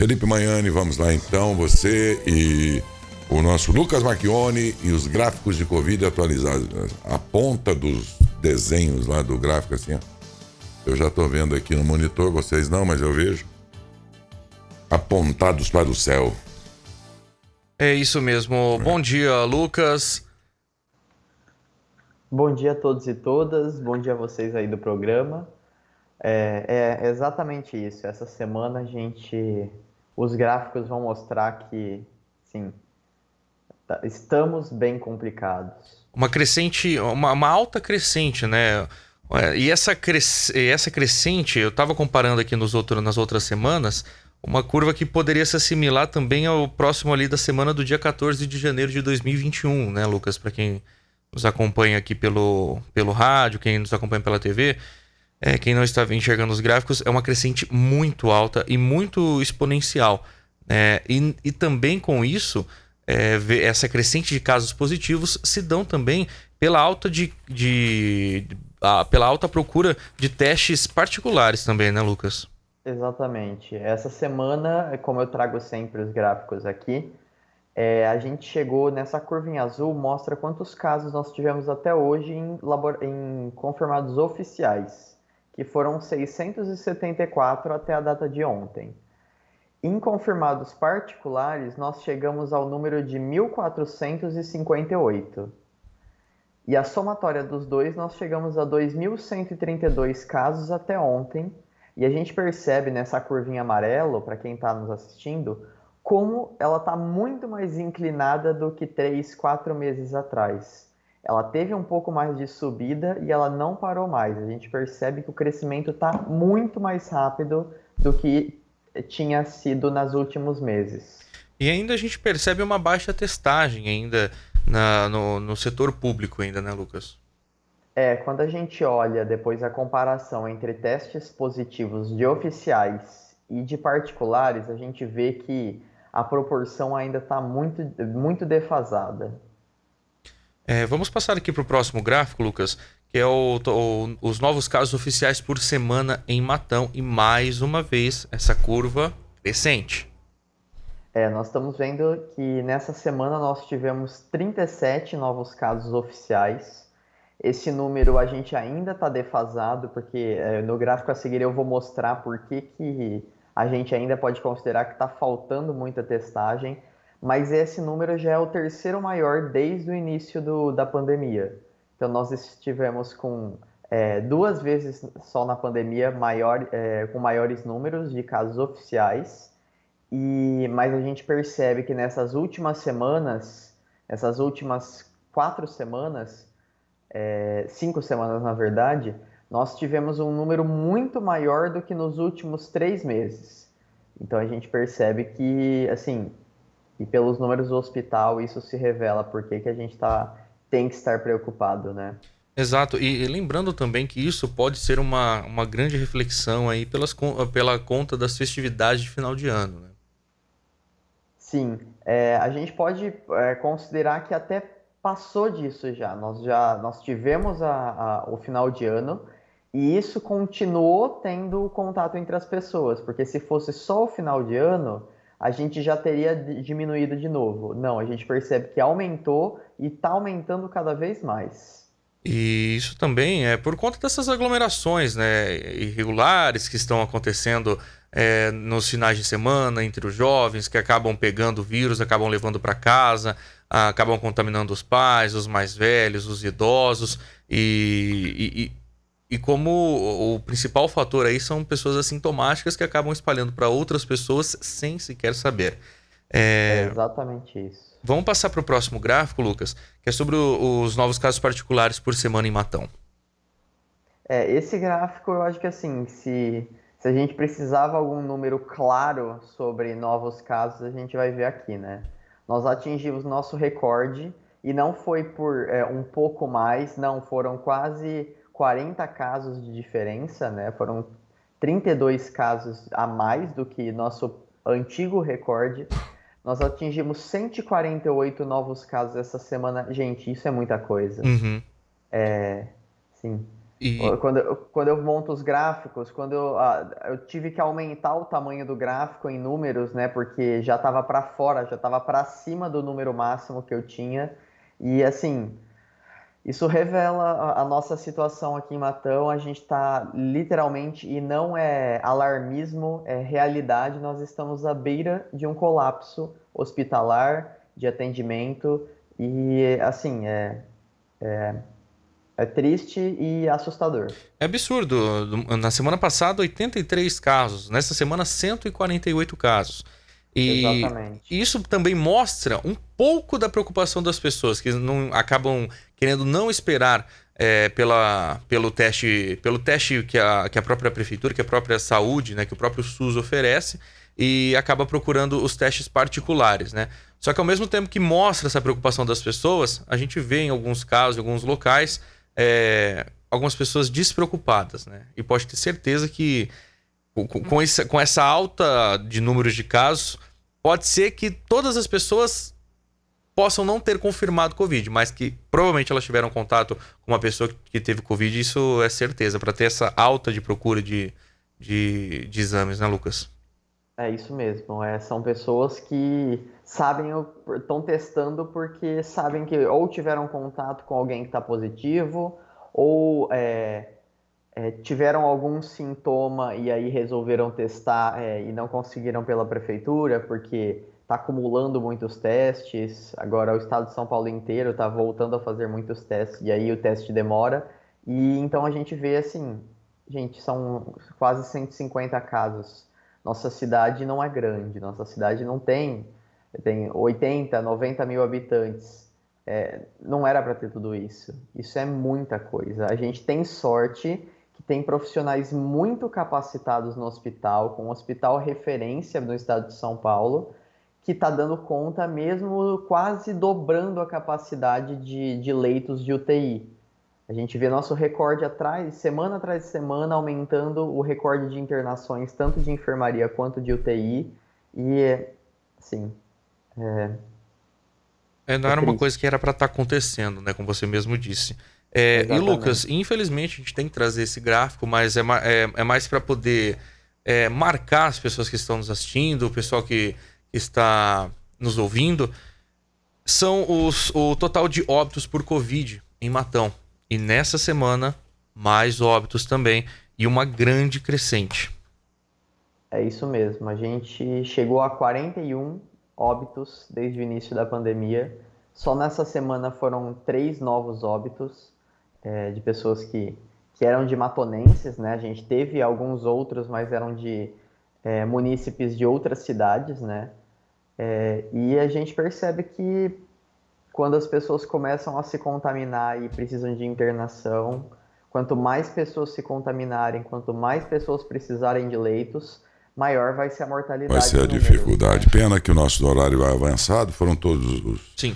Felipe Manhani, vamos lá então, você e o nosso Lucas Macchione e os gráficos de Covid atualizados. A ponta dos desenhos lá do gráfico, assim, ó. Eu já tô vendo aqui no monitor, vocês não, mas eu vejo. Apontados para o céu. É isso mesmo. Bom dia, Lucas. Bom dia a todos e todas, bom dia a vocês aí do programa. É exatamente isso. Essa semana os gráficos vão mostrar que, sim, estamos bem complicados. Uma crescente, uma alta crescente, né? E essa crescente, eu estava comparando aqui nas outras semanas, uma curva que poderia se assimilar também ao próximo ali da semana do dia 14 de janeiro de 2021, né, Lucas? Para quem nos acompanha aqui pelo rádio, quem nos acompanha pela TV, quem não está enxergando os gráficos, é uma crescente muito alta e muito exponencial. E também com isso, essa crescente de casos positivos se dão também pela pela alta procura de testes particulares também, né, Lucas? Exatamente. Essa semana, como eu trago sempre os gráficos aqui, a gente chegou nessa curvinha azul, mostra quantos casos nós tivemos até hoje em confirmados oficiais, que foram 674 até a data de ontem. Em confirmados particulares, nós chegamos ao número de 1.458. E a somatória dos dois, nós chegamos a 2.132 casos até ontem. E a gente percebe nessa curvinha amarela, para quem está nos assistindo, como ela está muito mais inclinada do que 3, 4 meses atrás. Ela teve um pouco mais de subida e ela não parou mais. A gente percebe que o crescimento está muito mais rápido do que tinha sido nos últimos meses. E ainda a gente percebe uma baixa testagem ainda no setor público ainda, né, Lucas? Quando a gente olha depois a comparação entre testes positivos de oficiais e de particulares, a gente vê que a proporção ainda está muito, muito defasada. Vamos passar aqui para o próximo gráfico, Lucas, que é os novos casos oficiais por semana em Matão. E mais uma vez, essa curva crescente. Nós estamos vendo que nessa semana nós tivemos 37 novos casos oficiais. Esse número a gente ainda está defasado, porque no gráfico a seguir eu vou mostrar por que a gente ainda pode considerar que está faltando muita testagem, mas esse número já é o terceiro maior desde o início da pandemia. Então nós estivemos com 2 vezes só na pandemia com maiores números de casos oficiais, mas a gente percebe que nessas últimas semanas, essas últimas 4 semanas, 5 semanas na verdade, nós tivemos um número muito maior do que nos últimos 3 meses. Então a gente percebe que, assim, e pelos números do hospital, isso se revela porque que a gente tem que estar preocupado, né? Exato, e lembrando também que isso pode ser uma grande reflexão aí pela conta das festividades de final de ano, né? Sim, a gente pode considerar que até passou disso já. Nós tivemos o final de ano e isso continuou tendo contato entre as pessoas, porque se fosse só o final de ano, a gente já teria diminuído de novo. Não, a gente percebe que aumentou e está aumentando cada vez mais. E isso também é por conta dessas aglomerações, né, irregulares que estão acontecendo nos finais de semana entre os jovens, que acabam pegando o vírus, acabam levando para casa, acabam contaminando os pais, os mais velhos, os idosos. E como o principal fator aí são pessoas assintomáticas que acabam espalhando para outras pessoas sem sequer saber. É exatamente isso. Vamos passar para o próximo gráfico, Lucas, que é sobre os novos casos particulares por semana em Matão. Esse gráfico, eu acho que assim, se a gente precisava algum número claro sobre novos casos, a gente vai ver aqui, né? Nós atingimos nosso recorde e não foi por um pouco mais, não, foram quase 40 casos de diferença, né? Foram 32 casos a mais do que nosso antigo recorde. Nós atingimos 148 novos casos essa semana. Gente, isso é muita coisa. Uhum. Sim. E Quando eu monto os gráficos, eu tive que aumentar o tamanho do gráfico em números, né? Porque já estava para fora, já estava para cima do número máximo que eu tinha. E assim, isso revela a nossa situação aqui em Matão. A gente está literalmente, e não é alarmismo, é realidade. Nós estamos à beira de um colapso hospitalar, de atendimento. E assim, é triste e assustador. é absurdo. Na semana passada, 83 casos. Nessa semana, 148 casos. E Exatamente. isso também mostra um pouco da preocupação das pessoas que não acabam querendo não esperar pelo teste que a própria prefeitura, que a própria saúde, né, que o próprio SUS oferece, e acaba procurando os testes particulares, né? Só que ao mesmo tempo que mostra essa preocupação das pessoas, a gente vê em alguns casos, em alguns locais, algumas pessoas despreocupadas, né? E pode ter certeza que com essa alta de números de casos, pode ser que todas as pessoas possam não ter confirmado Covid, mas que provavelmente elas tiveram contato com uma pessoa que teve Covid, isso é certeza, para ter essa alta de procura de exames, né, Lucas? É isso mesmo. São pessoas que sabem, estão testando porque sabem que ou tiveram contato com alguém que está positivo, ou tiveram algum sintoma e aí resolveram testar e não conseguiram pela prefeitura porque está acumulando muitos testes. Agora o estado de São Paulo inteiro está voltando a fazer muitos testes e aí o teste demora. E então a gente vê assim, gente, são quase 150 casos. Nossa cidade não é grande, nossa cidade não tem 80, 90 mil habitantes. Não era para ter tudo isso. Isso é muita coisa. A gente tem sorte que tem profissionais muito capacitados no hospital, com um hospital referência no estado de São Paulo, que está dando conta mesmo quase dobrando a capacidade de leitos de UTI. A gente vê nosso recorde semana atrás de semana, aumentando o recorde de internações, tanto de enfermaria quanto de UTI. E, assim, Não é era uma triste. coisa que era para estar acontecendo, né? Como você mesmo disse. E Lucas, Exatamente. infelizmente a gente tem que trazer esse gráfico, mas é mais para poder marcar as pessoas que estão nos assistindo, o pessoal que está nos ouvindo. São o total de óbitos por Covid em Matão. E nessa semana, mais óbitos também. E uma grande crescente. É isso mesmo. A gente chegou a 41 óbitos desde o início da pandemia. Só nessa semana foram 3 novos óbitos de pessoas que eram de matonenses, né? A gente teve alguns outros, mas eram de munícipes de outras cidades, né? E a gente percebe que quando as pessoas começam a se contaminar e precisam de internação, quanto mais pessoas se contaminarem, quanto mais pessoas precisarem de leitos, maior vai ser a Vai mortalidade ser a em números, né? dificuldade. Pena que o nosso horário vai avançado, foram todos os Sim.